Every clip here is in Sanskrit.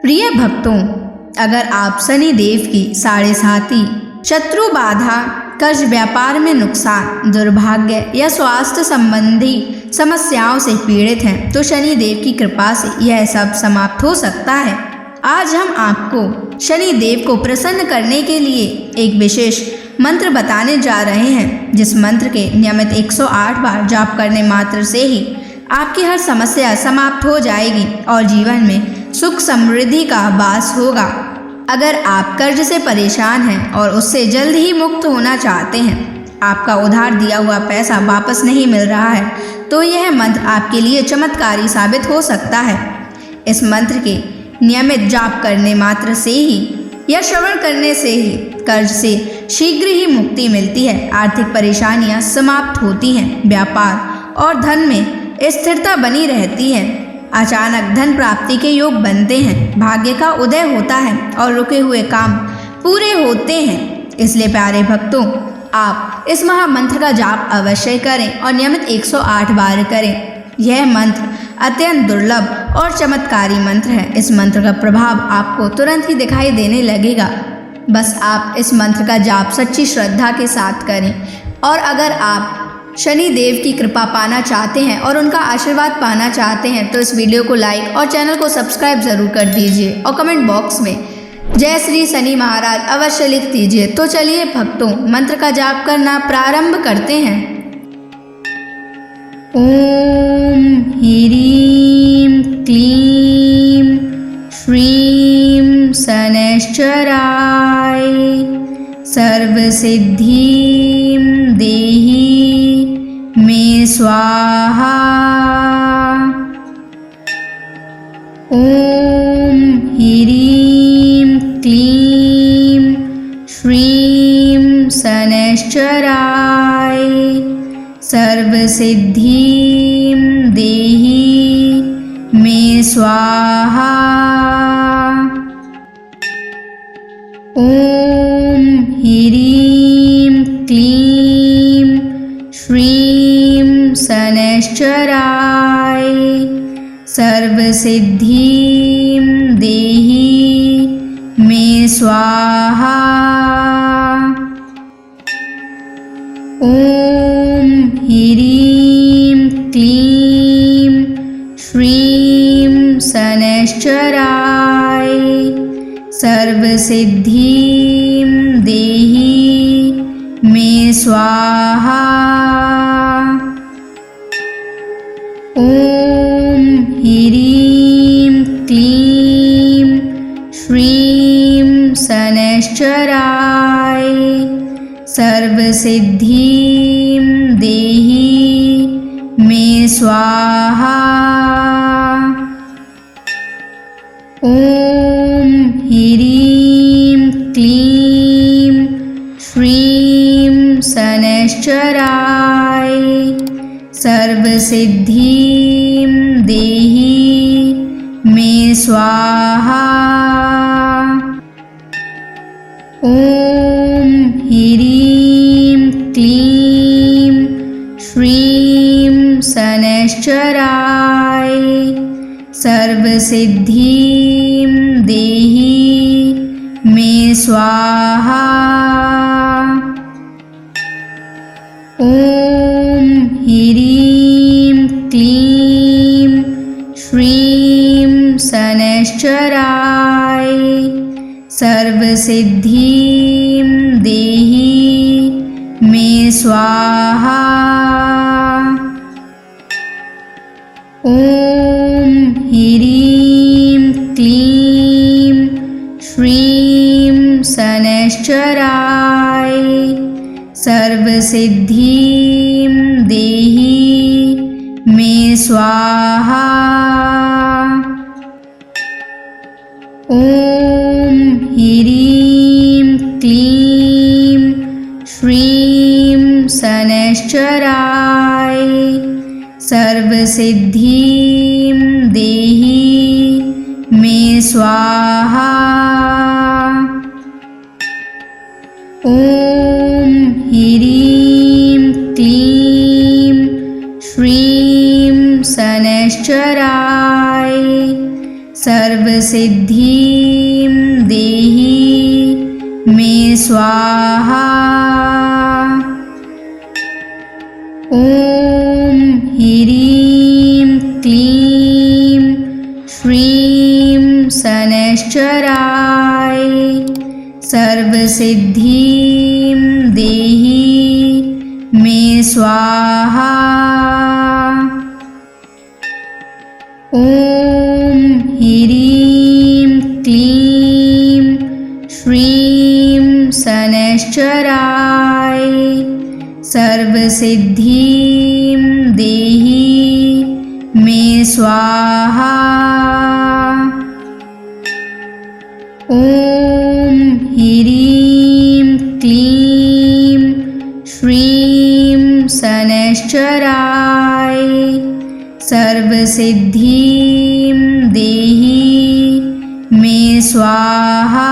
प्रिय भक्तों, अगर आप शनि देव की साढ़े साती, शत्रु बाधा, कर्ज, व्यापार में नुकसान, दुर्भाग्य या स्वास्थ्य संबंधी समस्याओं से पीड़ित हैं तो शनि देव की कृपा से यह सब समाप्त हो सकता है। आज हम आपको शनि देव को प्रसन्न करने के लिए एक विशेष मंत्र बताने जा रहे हैं, जिस मंत्र के नियमित 108 बार जाप करने मात्र से ही आपकी हर समस्या समाप्त हो जाएगी और जीवन में सुख समृद्धि का वास होगा। अगर आप कर्ज से परेशान हैं और उससे जल्द ही मुक्त होना चाहते हैं, आपका उधार दिया हुआ पैसा वापस नहीं मिल रहा है, तो यह मंत्र आपके लिए चमत्कारी साबित हो सकता है। इस मंत्र के नियमित जाप करने मात्र से ही या श्रवण करने से ही कर्ज से शीघ्र ही मुक्ति मिलती है, आर्थिक परेशानियां समाप्त होती हैं, व्यापार और धन में स्थिरता बनी रहती है, अचानक धन प्राप्ति के योग बनते हैं, भाग्य का उदय होता है और रुके हुए काम पूरे होते हैं। इसलिए प्यारे भक्तों, आप इस महामंत्र का जाप अवश्य करें और नियमित 108 बार करें। यह मंत्र अत्यंत दुर्लभ और चमत्कारी मंत्र है। इस मंत्र का प्रभाव आपको तुरंत ही दिखाई देने लगेगा। बस आप इस मंत्र का जाप सच्ची श्रद्धा के साथ करें। और अगर आप शनि देव की कृपा पाना चाहते हैं और उनका आशीर्वाद पाना चाहते हैं तो इस वीडियो को लाइक और चैनल को सब्सक्राइब जरूर कर दीजिए और कमेंट बॉक्स में जय श्री शनि महाराज अवश्य लिख दीजिए। तो चलिए भक्तों, मंत्र का जाप करना प्रारंभ करते हैं। ओम ह्रीं क्लीं श्रीं शनैश्चराय सर्वसिद्धिं देहि मे स्वाहा। ओम ह्रीं क्लीं श्रीं शनैश्चराय सर्वसिद्धिं देहि मे स्वाहा। ओम ह्रीं क्लीं श्रीं शनैश्चराय सर्वसिद्धिं देहि मे स्वाहा। ओम ह्रीं क्लीं श्रीं शनैश्चराय सर्वसिद्धिं देहि मे स्वाहा। ओम ह्रीं क्लीं श्रीं शनैश्चराय सर्वसिद्धिं देहि मे स्वाहा। ओम ह्रीं क्लीं श्रीं शनैश्चराय सर्वसिद्धिं देहि मे स्वाहा। ओम ह्रीं क्लीं श्रीं शनैश्चराय सर्वसिद्धिं देहि मे स्वाहा। ओम ह्रीं क्लीं श्रीं शनैश्चराय सर्वसिद्धिं देहि मे स्वाहा। ओम ह्रीं क्लीं श्रीं शनैश्चराय सर्वसिद्धिं देहि मे स्वाहा। ओम ह्रीं क्लीं श्रीं शनैश्चराय सर्वसिद्धिं देहि मे स्वाहा। ओम ह्रीं क्लीं श्रीं शनैश्चराय सर्वसिद्धिं सर्वसिद्धिं देहि मे स्वाहा। ॐ ह्रीं क्लीं श्रीं शनैश्चराय सर्वसिद्धिं देहि मे स्वाहा। ॐ ह्रीं क्लीं श्रीं शनैश्चराय सर्वसिद्धिं देहि मे स्वाहा। ॐ ह्रीं क्लीं श्रीं शनैश्चराय सर्वसिद्धिं देहि मे स्वाहा।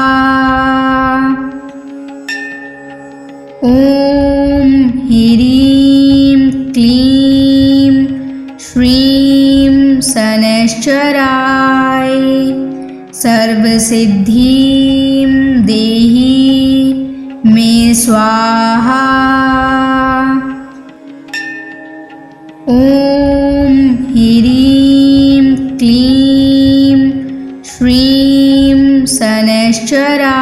ॐ ह्रीं क्लीं श्रीं शनैश्चराय सर्वसिद्धिं देहि मे स्वाहा। ॐ ह्रीं क्लीं श्रीं शनैश्चराय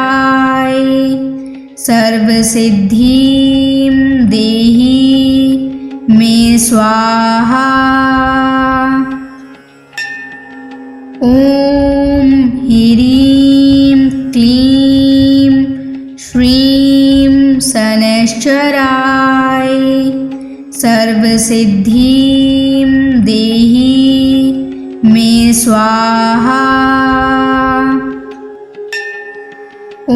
सर्वसिद्धिं देहि मे स्वाहा। ॐ ह्रीं क्लीं श्रीं शनैश्चराय सर्वसिद्धिं देहि मे स्वाहा। ॐ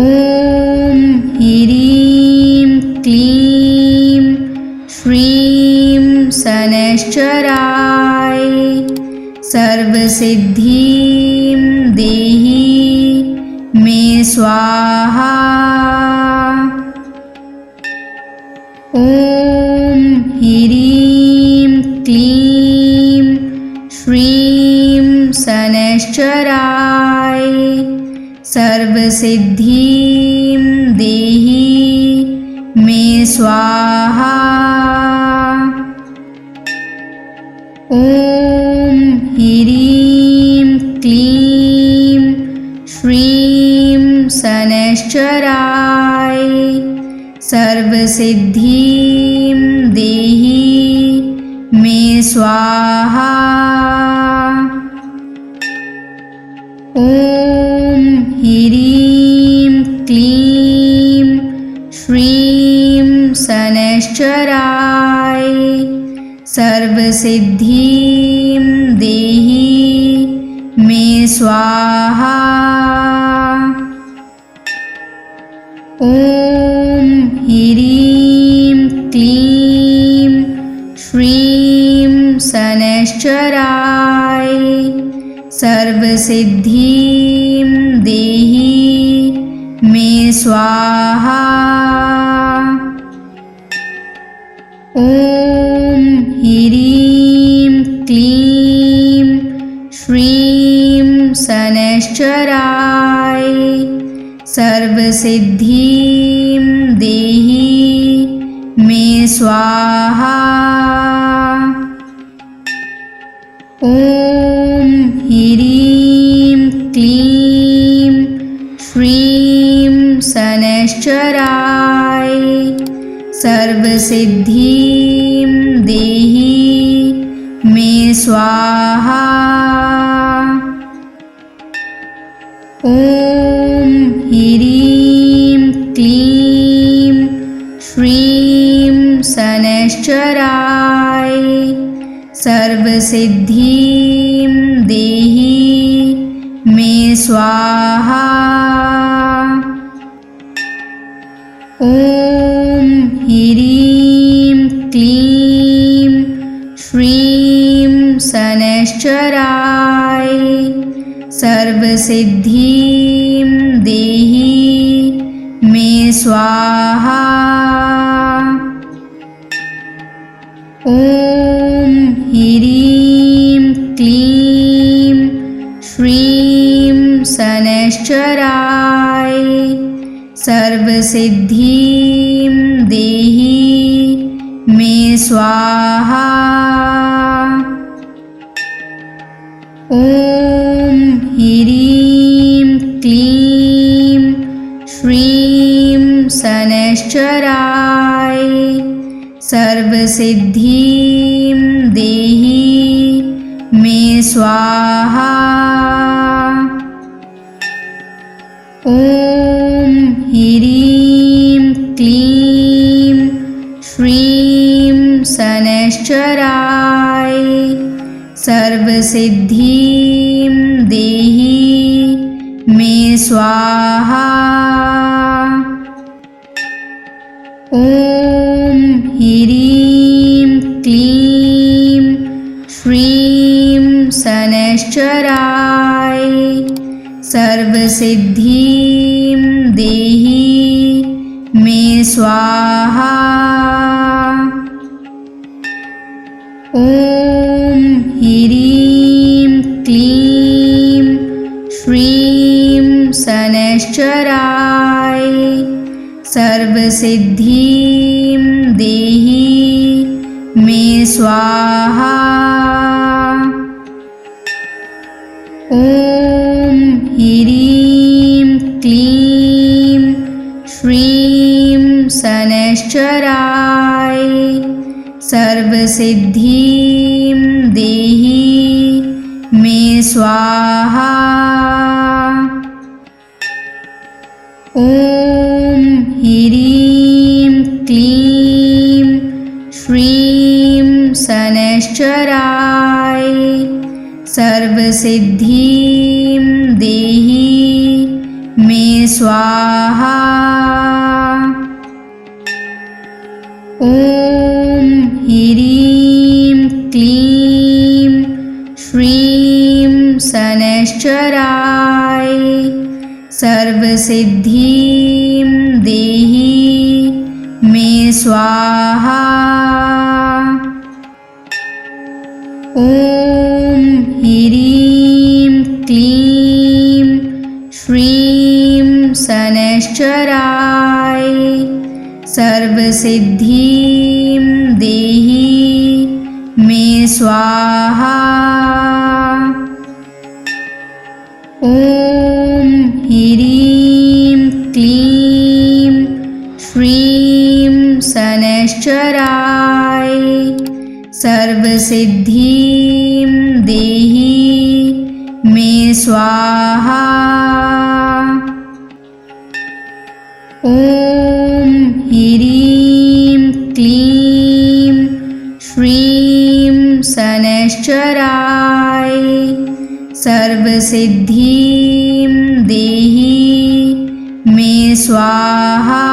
ह्रीं क्लीं श्रीं शनैश्चराय सर्वसिद्धिं देहि मे स्वाहा। ॐ ह्रीं क्लीं श्रीं शनैश्चराय सर्वसिद्धिं देहि मे स्वाहा। ॐ ह्रीं क्लीं श्रीं शनैश्चराय सर्वसिद्धिं देहि मे स्वाहा। ॐ ह्रीं क्लीं श्रीं शनैश्चराय सर्वसिद्धिं देहि मे स्वाहा। ॐ ह्रीं क्लीं श्रीं शनैश्चराय सर्वसिद्धिं देहि मे स्वाहा। ॐ ह्रीं क्लीं श्रीं शनैश्चराय सर्वसिद्धिं देहि मे स्वाहा। ॐ ह्रीं क्लीं श्रीं शनैश्चराय सर्वसिद्धिं देहि मे स्वाहा। ॐ ह्रीं क्लीं श्रीं शनैश्चराय सर्वसिद्धिं देहि मे स्वाहा। ॐ ह्रीं क्लीं श्रीं शनैश्चराय सर्वसिद्धिं देहि मे स्वाहा। ॐ ह्रीं क्लीं श्रीं शनैश्चराय सर्वसिद्धिं देहि मे स्वाहा। ॐ ह्रीं क्लीं श्रीं शनैश्चराय सर्वसिद्धिं देहि मे स्वाहा। ॐ ह्रीं क्लीं श्रीं शनैश्चराय सर्वसिद्धिं देहि मे स्वाहा। ॐ ह्रीं क्लीं श्रीं शनैश्चराय सर्वसिद्धिं देहि मे स्वाहा। ॐ ह्रीं क्लीं श्रीं शनैश्चराय सर्वसिद्धिं देहि मे स्वाहा। ॐ ह्रीं क्लीं श्रीं शनैश्चराय सर्वसिद्धिं देहि मे स्वाहा। ॐ ह्रीं क्लीं श्रीं शनैश्चराय सर्वसिद्धिं देहि मे स्वाहा। ॐ ह्रीं क्लीं श्रीं शनैश्चराय सर्वसिद्धिं देहि मे स्वाहा। ॐ ह्रीं क्लीं श्रीं शनैश्चराय सर्वसिद्धिं देहि मे स्वाहा। ॐ ह्रीं क्लीं श्रीं शनैश्चराय सर्वसिद्धिं देहि मे स्वाहा। ॐ ह्रीं क्लीं श्रीं शनैश्चराय सर्वसिद्धिं देहि मे स्वाहा।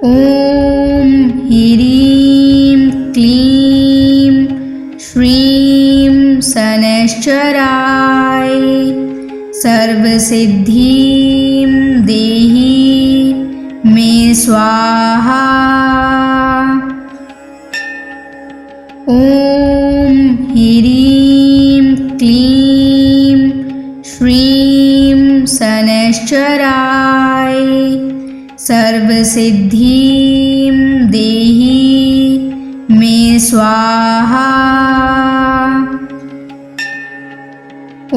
ॐ ह्रीं क्लीं श्रीं शनैश्चराय सर्वसिद्धिं देहि मे स्वाहा। ॐ ह्रीं क्लीं श्रीं शनैश्चराय सर्वसिद्धिं देहि मे स्वाहा। ॐ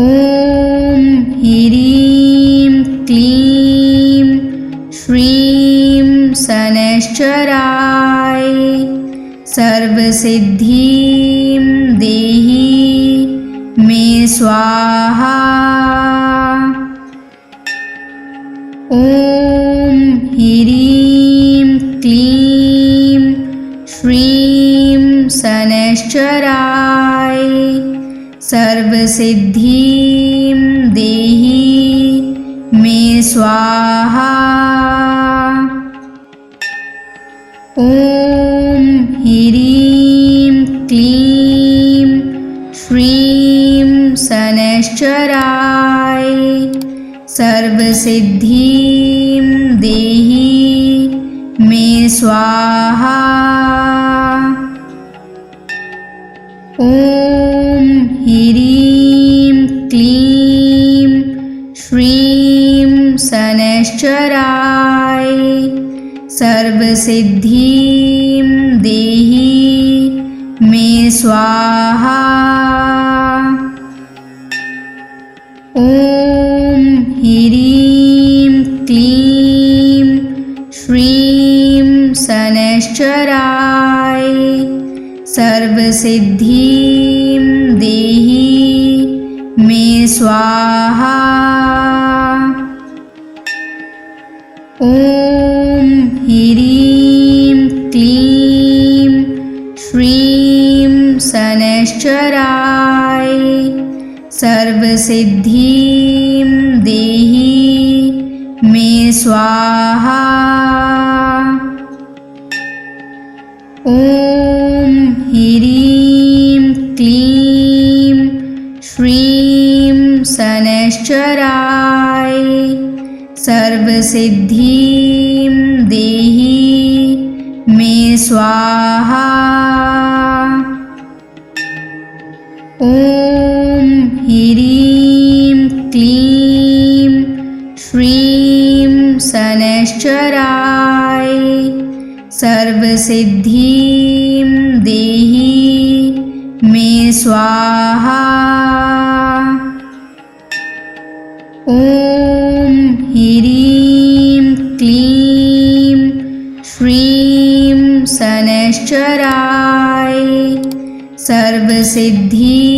ह्रीं क्लीं श्रीं शनैश्चराय सर्वसिद्धिं देहि मे स्वाहा। ॐ ह्रीं क्लीं श्रीं शनैश्चराय सर्वसिद्धिं देहि मे स्वाहा। ॐ ह्रीं क्लीं श्रीं शनैश्चराय सर्वसिद्धिं देहि मे स्वाहा। ॐ ह्रीं क्लीं श्रीं शनैश्चराय सर्वसिद्धिं देहि मे स्वाहा। ॐ ह्रीं क्लीं श्रीं शनैश्चराय सर्वसिद्धिं देहि मे स्वाहा। ॐ ह्रीं क्लीं श्रीं शनैश्चराय सर्वसिद्धिं देहि मे स्वाहा। ॐ ह्रीं क्लीं श्रीं शनैश्चराय सर्वसिद्धिं देहि मे स्वाहा। ॐ ह्रीं क्लीं श्रीं शनैश्चराय सर्वसिद्धिं देहि मे स्वाहा। ॐ ह्रीं क्लीं श्रीं शनैश्चराय सर्वसिद्धिं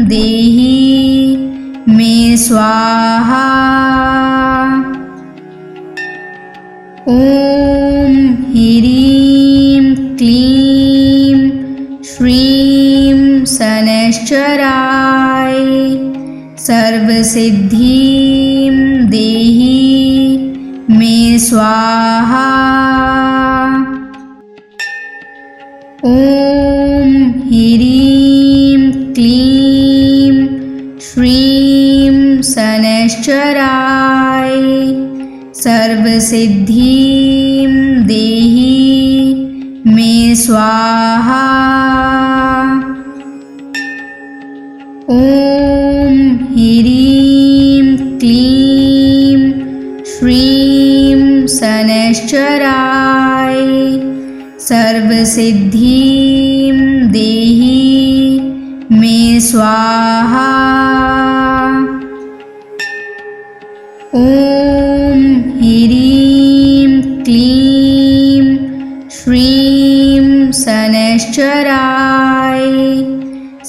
देहि मे स्वाहा। ॐ ह्रीं क्लीं श्रीं शनैश्चराय सर्वसिद्धिं देहि मे स्वाहा। ॐ ह्रीं क्लीं श्रीं शनैश्चराय सर्वसिद्धिं देहि मे स्वाहा। ॐ ह्रीं क्लीं श्रीं शनैश्चराय सर्वसिद्धिं देहि मे स्वाहा। ॐ ह्रीं क्लीं श्रीं शनैश्चराय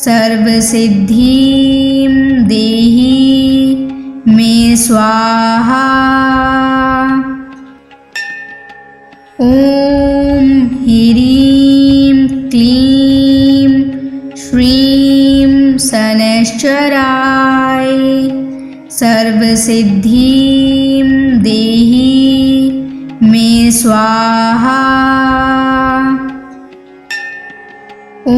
सर्वसिद्धिं देहि मे स्वाहा। ॐ ह्रीं क्लीं श्रीं शनैश्चराय सर्वसिद्धिं देहि मे स्वाहा। ॐ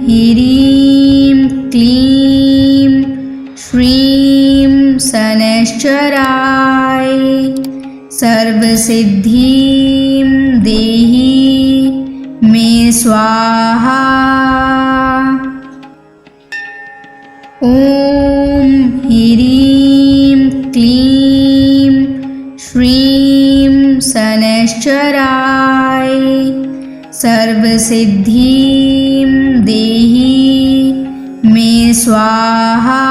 ह्रीं क्लीं श्रीं शनैश्चराय सर्वसिद्धिं देहि मे स्वाहा। ॐ ह्रीं क्लीं श्रीं शनैश्चराय सर्वसिद्धिं देहि मे स्वाहा।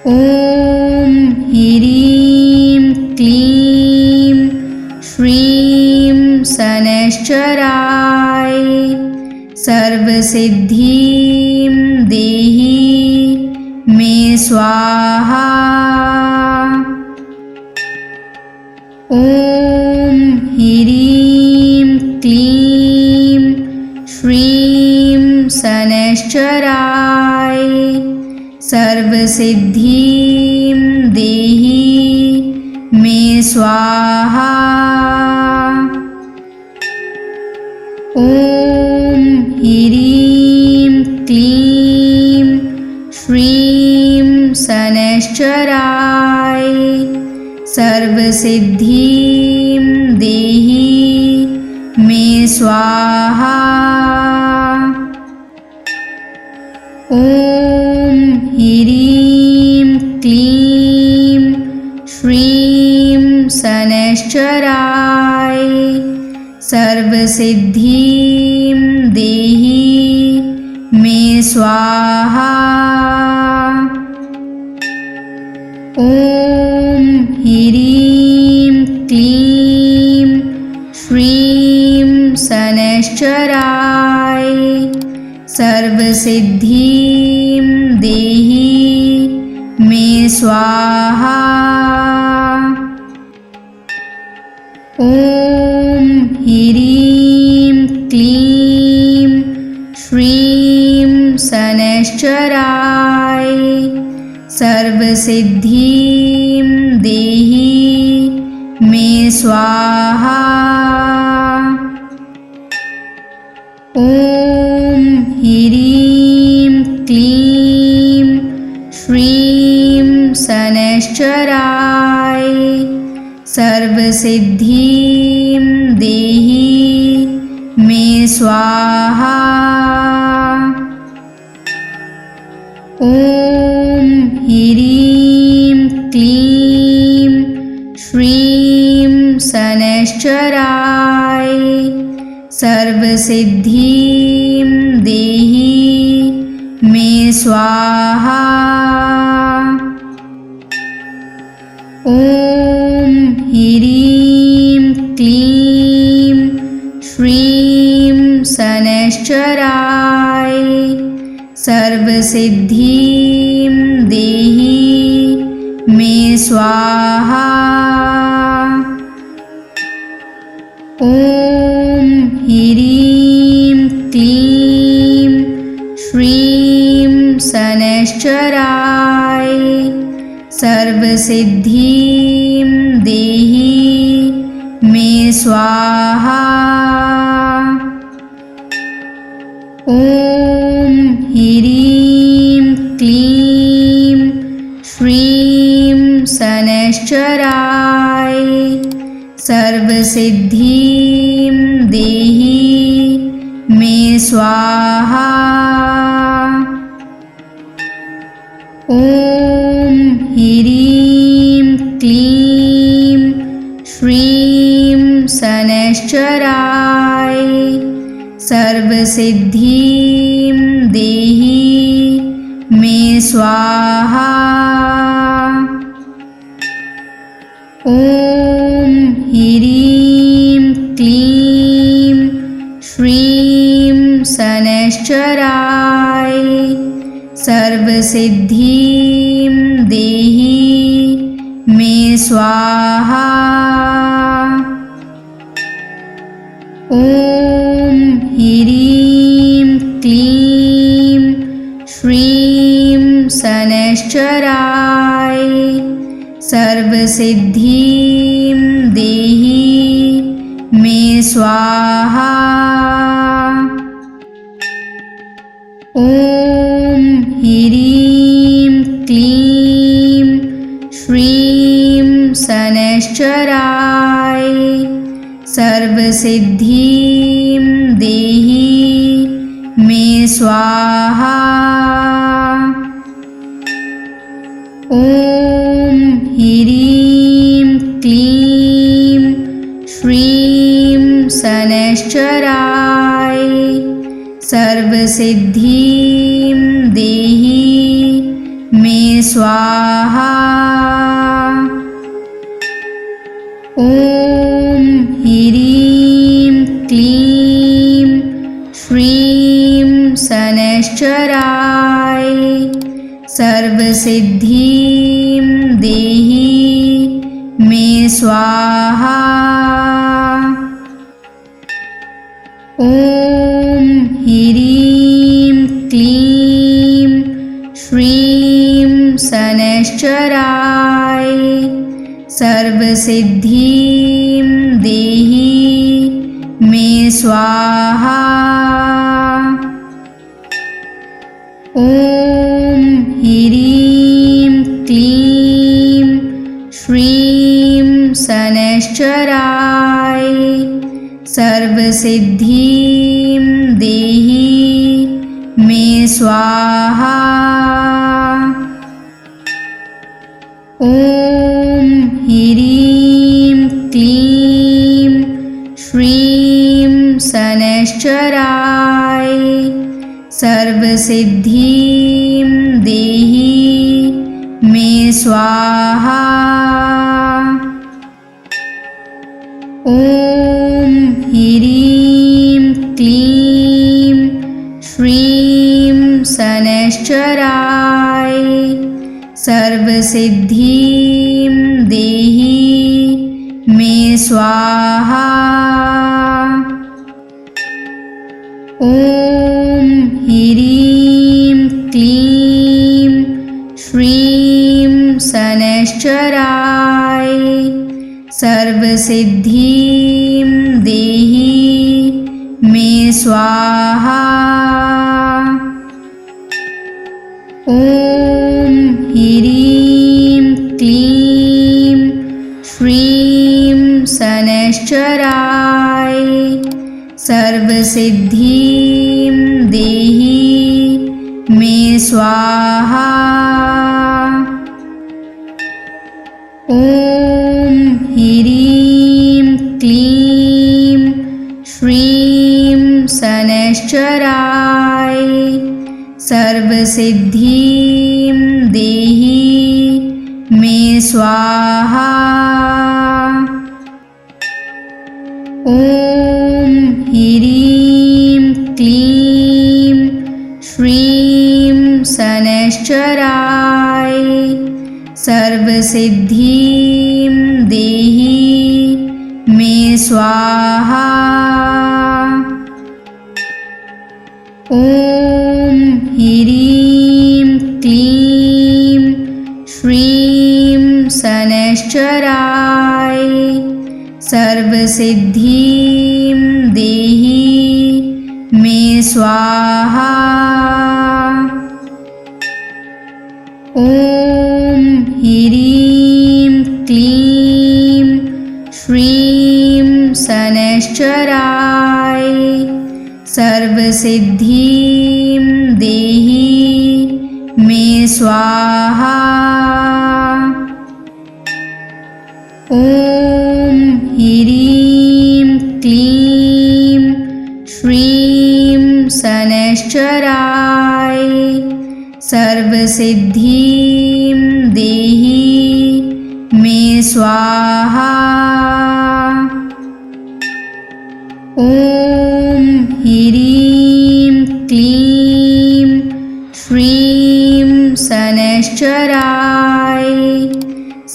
ॐ ह्रीं क्लीं श्रीं शनैश्चराय सर्वसिद्धिं देहि मे स्वाहा। ॐ ह्रीं क्लीं श्रीं शनैश्चराय सर्वसिद्धिं देहि मे स्वाहा। ॐ ह्रीं क्लीं श्रीं शनैश्चराय सर्वसिद्धिं देहि मे स्वाहा। ॐ ॐ ह्रीं क्लीं श्रीं शनैश्चराय सर्वसिद्धिं देहि मे स्वाहा। ॐ ह्रीं क्लीं श्रीं शनैश्चराय सर्वसिद्धिं देहि मे स्वाहा। ॐ ह्रीं क्लीं श्रीं शनैश्चराय सर्वसिद्धिं देहि मे स्वाहा। ॐ ह्रीं क्लीं श्रीं शनैश्चराय सर्वसिद्धिं देहि मे स्वाहा। ॐ ह्रीं क्लीं श्रीं शनैश्चराय सर्वसिद्धिं देहि मे स्वाहा। ॐ ह्रीं क्लीं श्रीं शनैश्चराय सर्वसिद्धिं देहि मे स्वाहा। ॐ ह्रीं क्लीं श्रीं शनैश्चराय सर्वसिद्धिं देहि मे स्वाहा। ॐ ह्रीं क्लीं श्रीं शनैश्चराय सर्वसिद्धिं देहि मे स्वाहा। ॐ ह्रीं क्लीं श्रीं शनैश्चराय सर्वसिद्धिं देहि मे स्वाहा। ॐ ह्रीं क्लीं श्रीं शनैश्चराय सर्वसिद्धिं देहि मे स्वाहा। ॐ ह्रीं क्लीं श्रीं शनैश्चराय सर्वसिद्धिं देहि मे स्वाहा। ॐ ह्रीं क्लीं श्रीं शनैश्चराय सर्वसिद्धिं देहि मे स्वाहा। ॐ ह्रीं क्लीं श्रीं शनैश्चराय सर्वसिद्धिं देहि मे स्वाहा। ॐ ह्रीं क्लीं श्रीं शनैश्चराय सर्वसिद्धिं देहि मे स्वाहा। ॐ ह्रीं क्लीं श्रीं शनैश्चराय सर्वसिद्धिं देहि मे स्वाहा। ॐ ह्रीं क्लीं श्रीं शनैश्चराय सर्वसिद्धिं देहि मे स्वाहा। ॐ ह्रीं क्लीं श्रीं शनैश्चराय सर्वसिद्धिं देहि मे स्वाहा। ॐ ह्रीं क्लीं श्रीं शनैश्चराय सर्वसिद्धिं देहि मे स्वाहा। ॐ ह्रीं क्लीं श्रीं शनैश्चराय सर्वसिद्धिं देहि मे स्वाहा। ॐ ह्रीं क्लीं श्रीं शनैश्चराय सर्वसिद्धिं देहि मे स्वाहा। ॐ ह्रीं क्लीं श्रीं शनैश्चराय सर्वसिद्धिं देहि मे स्वाहा। ॐ ह्रीं क्लीं श्रीं शनैश्चराय सर्वसिद्धिं देहि मे स्वाहा। ॐ ह्रीं क्लीं श्रीं शनैश्चराय सर्वसिद्धिं देहि मे स्वाहा। ॐ ह्रीं क्लीं श्रीं शनैश्चराय सर्वसिद्धिं देहि मे स्वाहा। ॐ ह्रीं क्लीं श्रीं शनैश्चराय सर्वसिद्धिं देहि मे स्वाहा। ॐ ह्रीं क्लीं श्रीं शनैश्चराय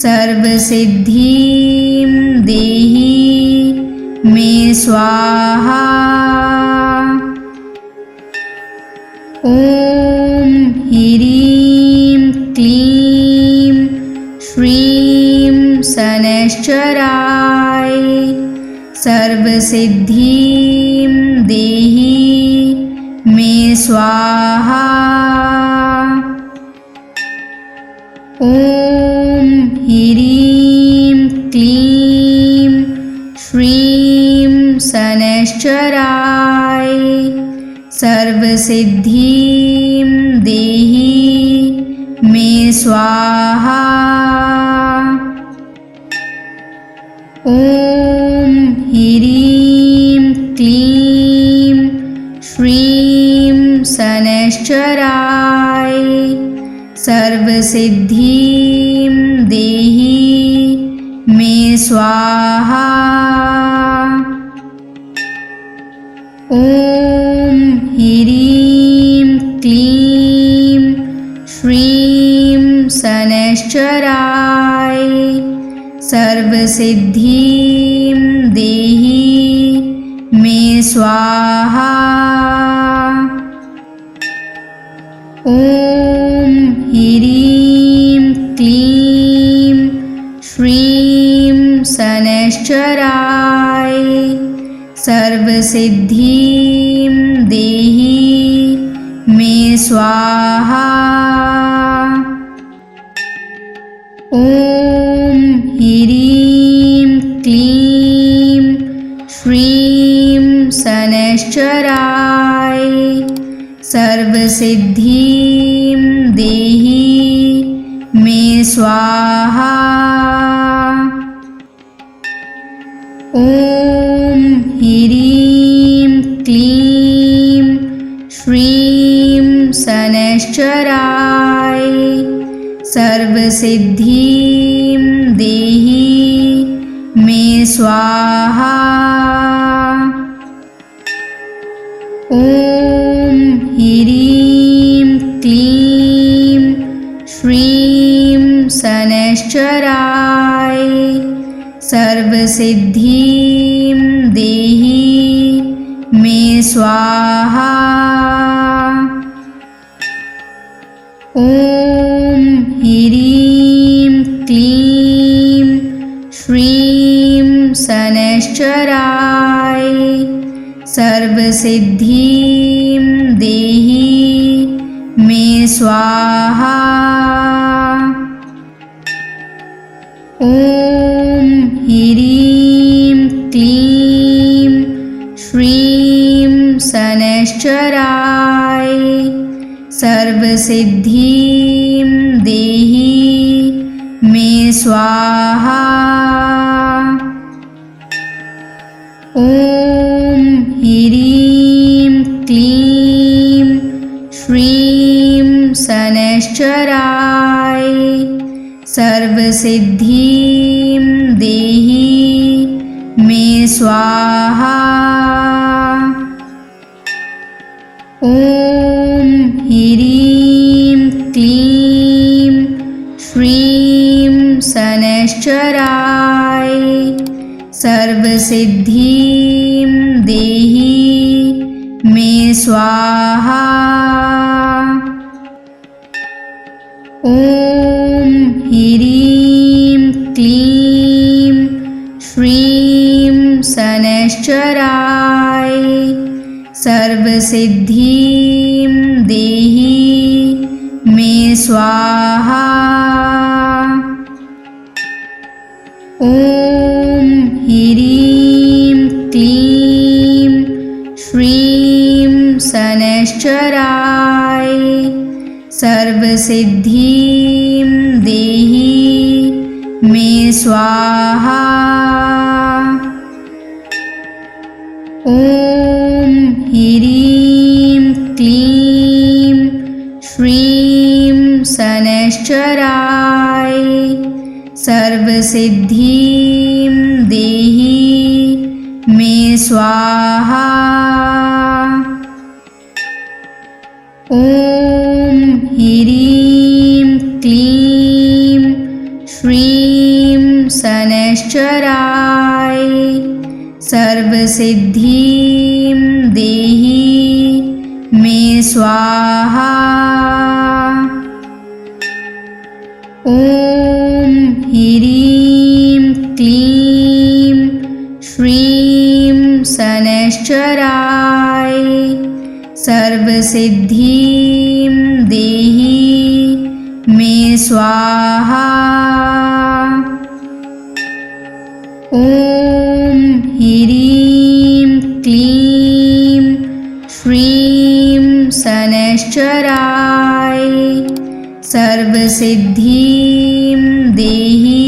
सर्वसिद्धिं देहि मे स्वाहा। ॐ ह्रीं क्लीं श्रीं शनैश्चराय सर्वसिद्धिं देहि मे स्वाहा। ॐ ह्रीं क्लीं श्रीं शनैश्चराय सर्वसिद्धिं देहि मे स्वाहा। ॐ ह्रीं क्लीं श्रीं शनैश्चराय सर्वसिद्धिं देहि मे स्वाहा। ॐ ह्रीं क्लीं श्रीं शनैश्चराय सर्वसिद्धिं देहि मे स्वाहा। ॐ ह्रीं क्लीं श्रीं शनैश्चराय सर्वसिद्धिं देहि मे स्वाहा। ॐ ह्रीं क्लीं श्रीं शनैश्चराय सर्वसिद्धिं देहि मे स्वाहा। ॐ ह्रीं क्लीं श्रीं शनैश्चराय सर्वसिद्धिं देहि मे स्वाहा। ॐ ह्रीं क्लीं श्रीं शनैश्चराय सर्वसिद्धिं देहि मे स्वाहा। ॐ ह्रीं क्लीं श्रीं शनैश्चराय सर्वसिद्धिं देहि मे स्वाहा। ॐ ह्रीं क्लीं श्रीं शनैश्चराय सर्वसिद्धिं देहि मे स्वाहा। ॐ ह्रीं क्लीं श्रीं शनैश्चराय सर्वसिद्धिं देहि मे स्वाहा। ॐ ह्रीं क्लीं श्रीं शनैश्चराय सर्वसिद्धिं देहि मे स्वाहा। ॐ ह्रीं क्लीं श्रीं शनैश्चराय सर्वसिद्धिं देहि मे स्वाहा। ॐ ह्रीं क्लीं श्रीं शनैश्चराय सर्वसिद्धिं देहि मे स्वाहा। ॐ ह्रीं क्लीं श्रीं शनैश्चराय सर्वसिद्धिं देहि मे स्वाहा। ॐ ह्रीं क्लीं श्रीं शनैश्चराय सर्वसिद्धिं देहि मे स्वाहा। ॐ ह्रीं क्लीं श्रीं शनैश्चराय सर्वसिद्धिं देहि मे स्वाहा। ॐ ह्रीं क्लीं श्रीं शनैश्चराय सर्वसिद्धिं देहि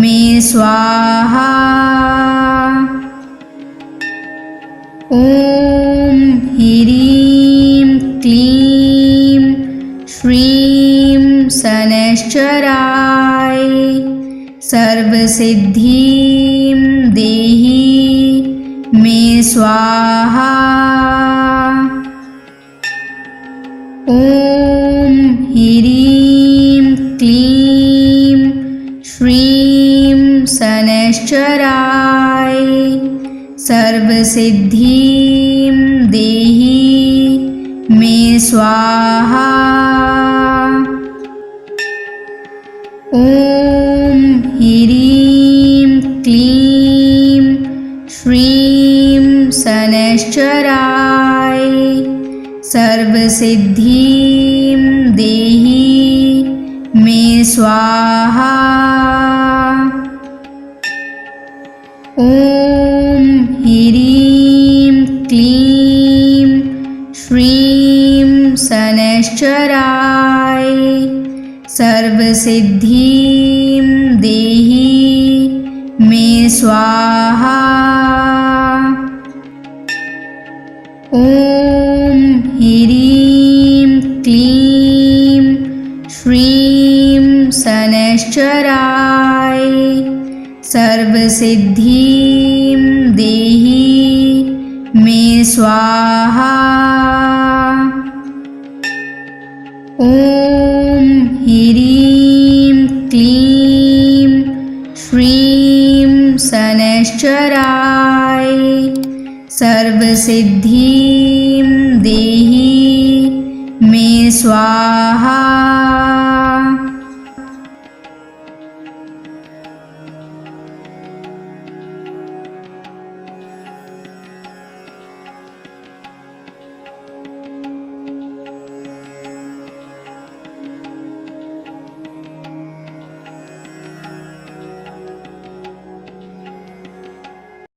मे स्वाहा। ॐ ह्रीं क्लीं श्रीं शनैश्चराय सर्वसिद्धिं देहि मे स्वाहा। ॐ ह्रीं क्लीं श्रीं शनैश्चराय सर्वसिद्धिं देहि मे स्वाहा। ॐ ह्रीं क्लीं श्रीं शनैश्चराय सर्वसिद्धिं देहि मे स्वाहा। ॐ ह्रीं क्लीं श्रीं शनैश्चराय सर्वसिद्धिं देहि मे स्वाहा। ॐ ह्रीं क्लीं श्रीं शनैश्चराय सर्वसिद्धिं देहि मे स्वाहा। ॐ ह्रीं क्लीं श्रीं शनैश्चराय सर्वसिद्धिं देहि मे स्वाहा।